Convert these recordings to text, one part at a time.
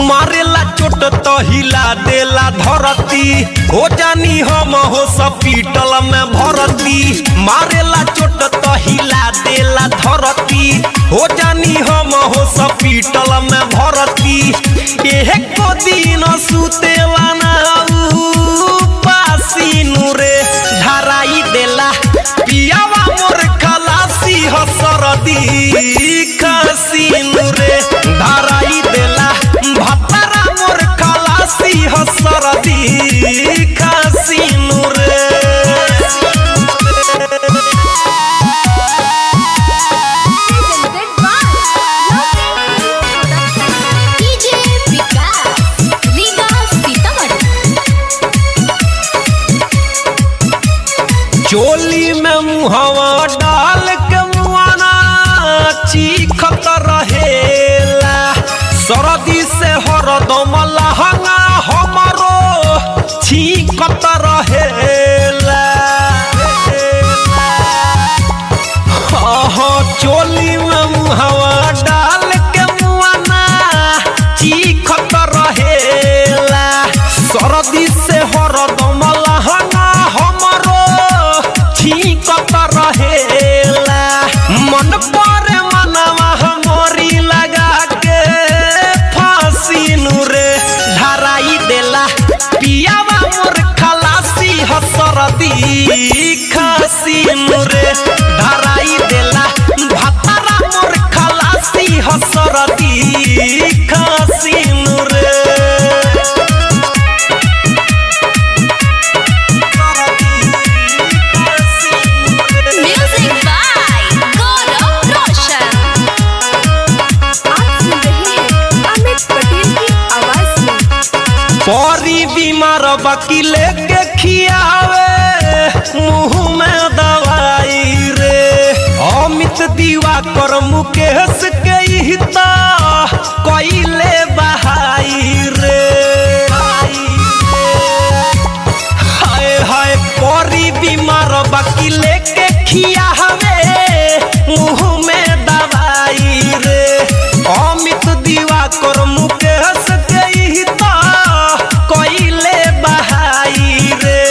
मारेला चोट तो हिला देला धरती हो जानी हम हॉस्पिटल में भर्ती। मारेला चोट तो हिला देला धरती हो जानी हम हॉस्पिटल में भर्ती। एक दिन सुतेला ना पासीनु रे धराई देला पियावा मोर खलासी हसरदी खसीनु रे धराई देला भतरा मोर खलासी हसरदी खसीनु रे। चोली में मुहवा डाल के मुआना चीखत रहेला सरदी से हरदम लहंगा हमारो चीखत रहेला। चोली में मुहवा डाल के मुआना चीखत रहेला सरदी से हरदम लहंगा हमारो चीखत रहेला। मन पर मनवा मोरी लगा के फांसीनु रे धराई देला पियावा मोर खलासी हसरदी खसीनु रे धराई देला भतरा मोर खलासी हसरदी खसीनु रे। परी बीमार वकीले के खियावे मुँह में दवाई रे अमित दिवाकर मुकेश के हिता कोइले बहाई रे। हाय हाय परी बीमार वकीले के खियावे मुँह में दवाई रे अमित दिवाकर मुकेश के हिता कोइले बहाई रे।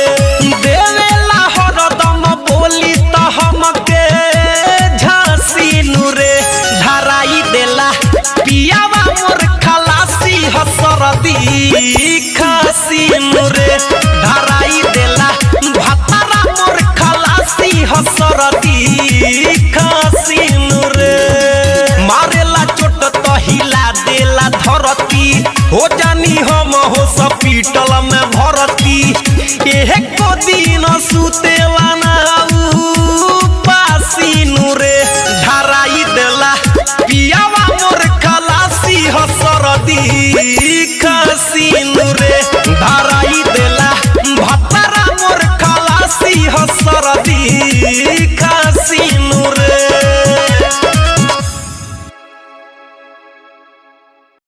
देवेला हरदम बोली तो हमके झांसीनु रे धराई देला पियावा मोर खलासी हसरदी खसीनु रे।